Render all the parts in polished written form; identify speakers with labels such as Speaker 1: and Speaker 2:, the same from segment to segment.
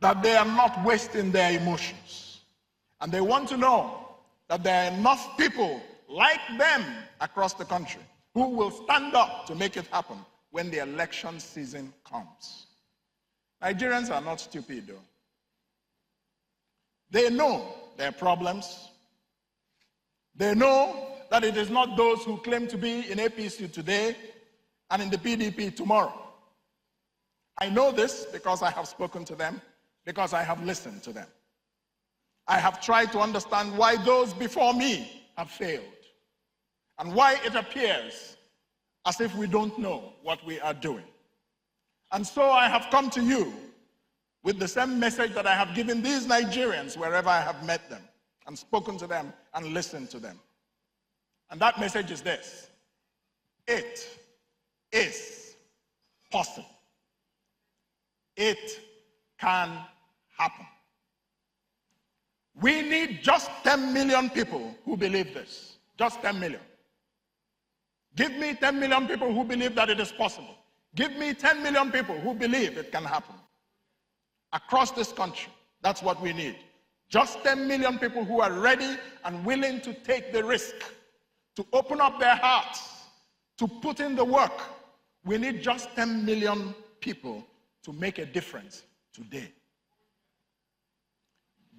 Speaker 1: that they are not wasting their emotions. And they want to know that there are enough people like them across the country who will stand up to make it happen when the election season comes. Nigerians are not stupid, though. They know their problems. They know that it is not those who claim to be in APC today and in the PDP tomorrow. I know this because I have spoken to them, because I have listened to them. I have tried to understand why those before me have failed and why it appears as if we don't know what we are doing. And so I have come to you with the same message that I have given these Nigerians wherever I have met them and spoken to them and listened to them. And that message is this: it is possible. It can happen. We need just 10 million people who believe this. Just 10 million. Give me 10 million people who believe that it is possible. Give me 10 million people who believe it can happen. Across this country, that's what we need. Just 10 million people who are ready and willing to take the risk, to open up their hearts, to put in the work. We need just 10 million people to make a difference today.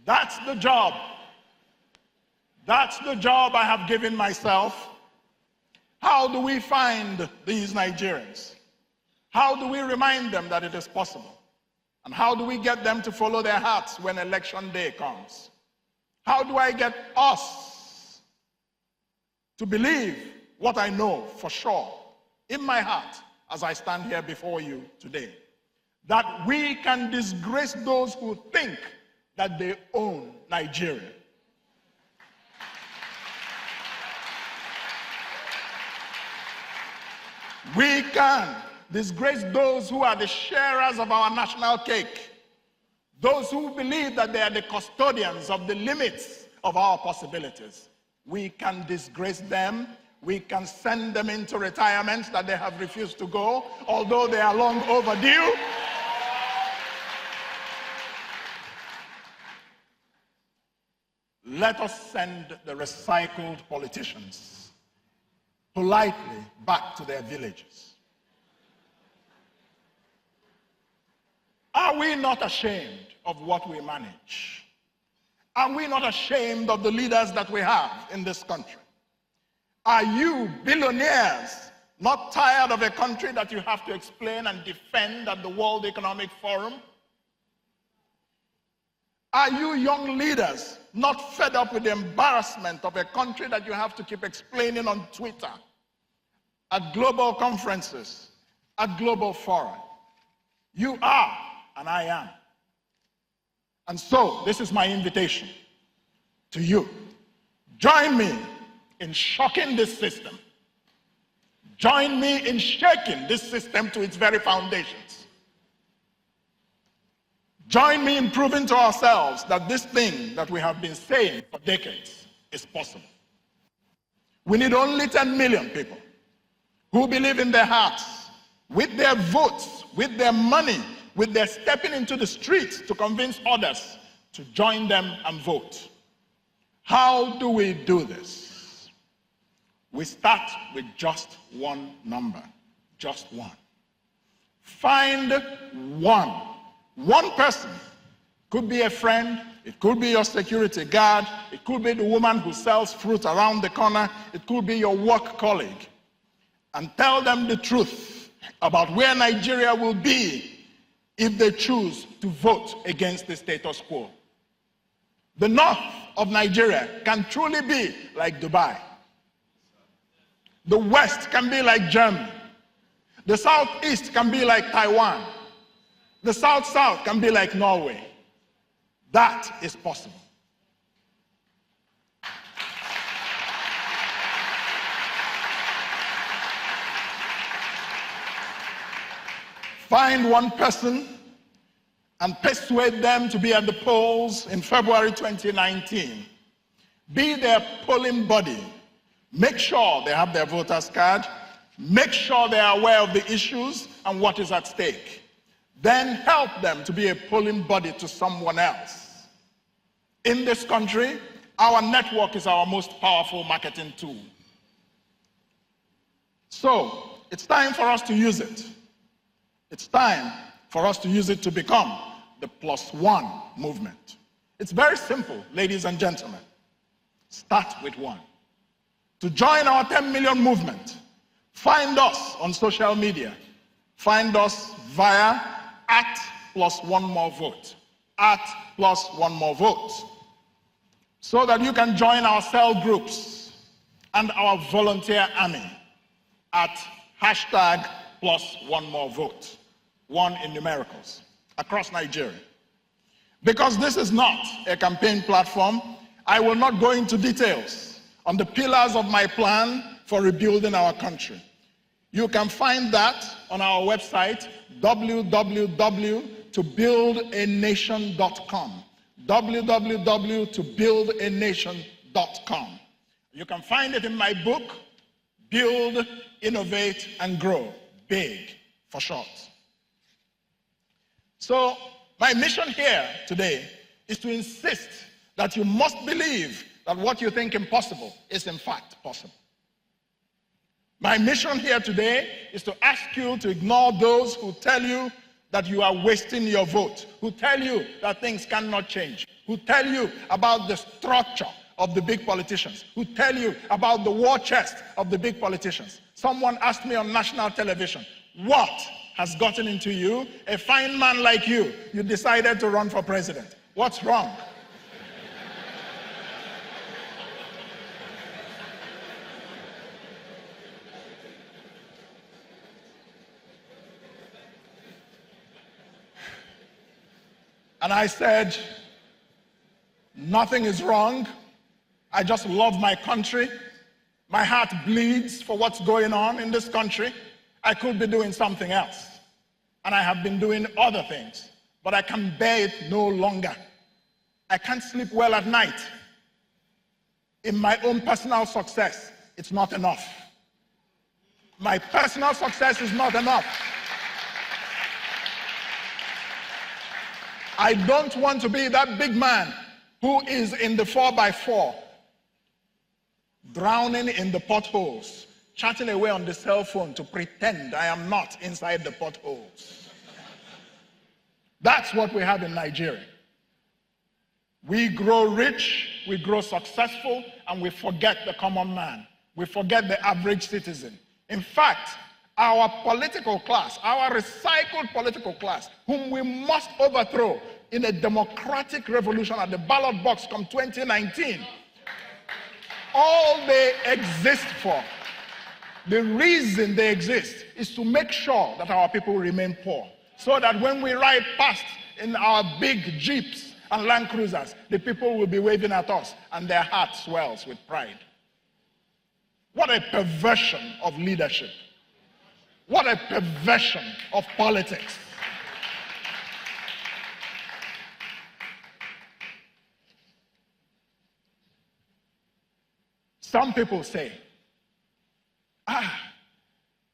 Speaker 1: That's the job. That's the job I have given myself. How do we find these Nigerians? How do we remind them that it is possible? And how do we get them to follow their hearts when election day comes? How do I get us to believe what I know for sure in my heart as I stand here before you today? That we can disgrace those who think that they own Nigeria. We can disgrace those who are the sharers of our national cake, those who believe that they are the custodians of the limits of our possibilities. We can disgrace them. We can send them into retirement that they have refused to go, although they are long overdue. Let us send the recycled politicians politely back to their villages. Are we not ashamed of what we manage? Are we not ashamed of the leaders that we have in this country? Are you billionaires not tired of a country that you have to explain and defend at the World Economic Forum? Are you young leaders not fed up with the embarrassment of a country that you have to keep explaining on Twitter, at global conferences, at global fora? You are, and I am. And so, this is my invitation to you. Join me in shocking this system. Join me in shaking this system to its very foundations. Join me in proving to ourselves that this thing that we have been saying for decades is possible. We need only 10 million people who believe in their hearts, with their votes, with their money, with their stepping into the streets to convince others to join them and vote. How do we do this? We start with just one number, just one. Find one. One person. Could be a friend, it could be your security guard, it could be the woman who sells fruit around the corner, it could be your work colleague. And tell them the truth about where Nigeria will be if they choose to vote against the status quo. The north of Nigeria can truly be like Dubai. The west can be like Germany. The southeast can be like Taiwan. The south-south can be like Norway. That is possible. Find one person and persuade them to be at the polls in February 2019. Be their polling body. Make sure they have their voter's card. Make sure they are aware of the issues and what is at stake. then help them to be a polling body to someone else. In this country, our network is our most powerful marketing tool. So, it's time for us to use it. It's time for us to use it to become the +1 movement. It's very simple, ladies and gentlemen. Start with one. To join our 10 million movement, find us on social media. Find us via @+1morevote. @+1morevote. So that you can join our cell groups and our volunteer army at #+1morevote. 1 in numericals across Nigeria. Because this is not a campaign platform, I will not go into details on the pillars of my plan for rebuilding our country. You can find that on our website, www.tobuildanation.com. www.tobuildanation.com. You can find it in my book, Build, Innovate, and Grow. BIG for short. So, my mission here today is to insist that you must believe that what you think impossible is in fact possible. My mission here today is to ask you to ignore those who tell you that you are wasting your vote, who tell you that things cannot change, who tell you about the structure of the big politicians, who tell you about the war chest of the big politicians. Someone asked me on national television, what has gotten into you? A fine man like you decided to run for president. What's wrong? And I said, nothing is wrong. I just love my country. My heart bleeds for what's going on in this country. I could be doing something else. And I have been doing other things. But I can bear it no longer. I can't sleep well at night. In my own personal success, it's not enough. My personal success is not enough. I don't want to be that big man who is in the 4x4, drowning in the potholes, chatting away on the cell phone to pretend I am not inside the potholes. That's what we have in Nigeria. We grow rich, we grow successful, and we forget the common man. We forget the average citizen. In fact, our political class, our recycled political class, whom we must overthrow in a democratic revolution at the ballot box come 2019, all they exist for, the reason they exist, is to make sure that our people remain poor. So that when we ride past in our big Jeeps and Land Cruisers, the people will be waving at us and their heart swells with pride. What a perversion of leadership. What a perversion of politics. Some people say,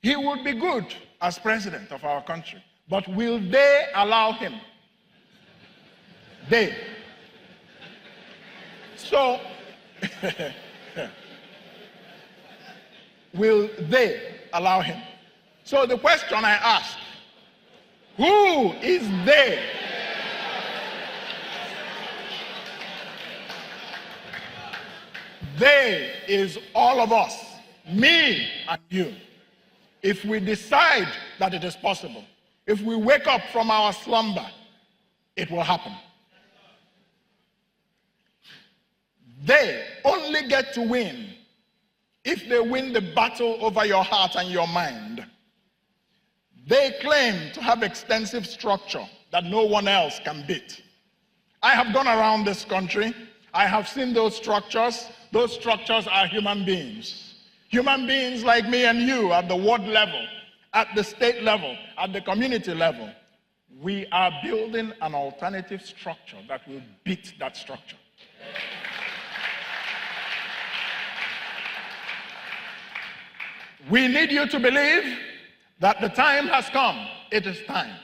Speaker 1: he would be good as president of our country, but will they allow him? They. So, will they allow him? So the question I ask, who is they? They is all of us, me and you. If we decide that it is possible, if we wake up from our slumber, it will happen. They only get to win if they win the battle over your heart and your mind. They claim to have extensive structure that no one else can beat. I have gone around this country. I have seen those structures. Those structures are human beings. Human beings like me and you at the ward level, at the state level, at the community level. We are building an alternative structure that will beat that structure. We need you to believe that the time has come. It is time.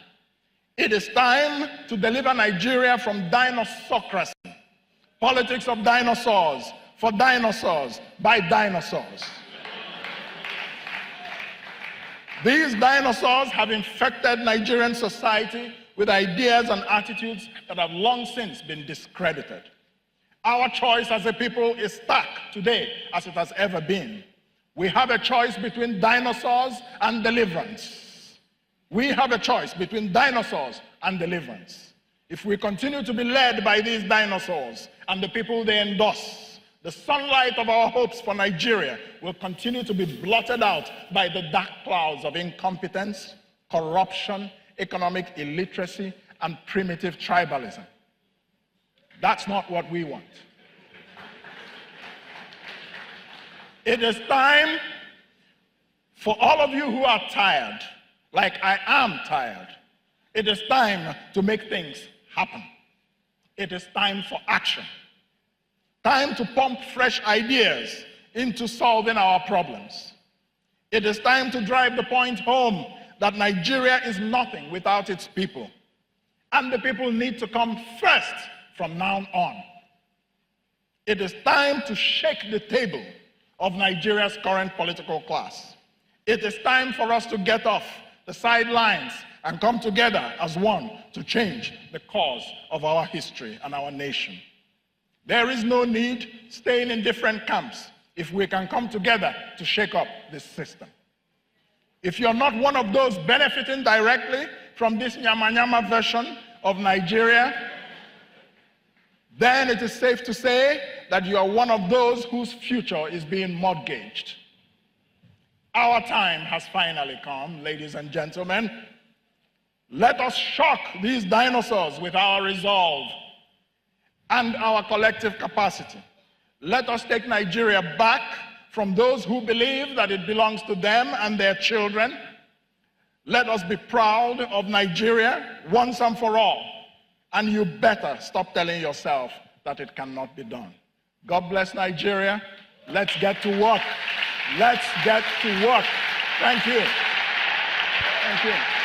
Speaker 1: It is time to deliver Nigeria from dinosaurocracy, politics of dinosaurs, for dinosaurs, by dinosaurs. These dinosaurs have infected Nigerian society with ideas and attitudes that have long since been discredited. Our choice as a people is stark today as it has ever been. We have a choice between dinosaurs and deliverance. We have a choice between dinosaurs and deliverance. If we continue to be led by these dinosaurs and the people they endorse, the sunlight of our hopes for Nigeria will continue to be blotted out by the dark clouds of incompetence, corruption, economic illiteracy, and primitive tribalism. That's not what we want. It is time for all of you who are tired, like I am tired, it is time to make things happen. It is time for action. Time to pump fresh ideas into solving our problems. It is time to drive the point home that Nigeria is nothing without its people. And the people need to come first from now on. It is time to shake the table of Nigeria's current political class. It is time for us to get off the sidelines and come together as one to change the course of our history and our nation. There is no need staying in different camps if we can come together to shake up this system. If you're not one of those benefiting directly from this nyama-nyama version of Nigeria, then it is safe to say that you are one of those whose future is being mortgaged. Our time has finally come, ladies and gentlemen. Let us shock these dinosaurs with our resolve and our collective capacity. Let us take Nigeria back from those who believe that it belongs to them and their children. Let us be proud of Nigeria once and for all. And you better stop telling yourself that it cannot be done. God bless Nigeria. Let's get to work. Let's get to work. Thank you. Thank you.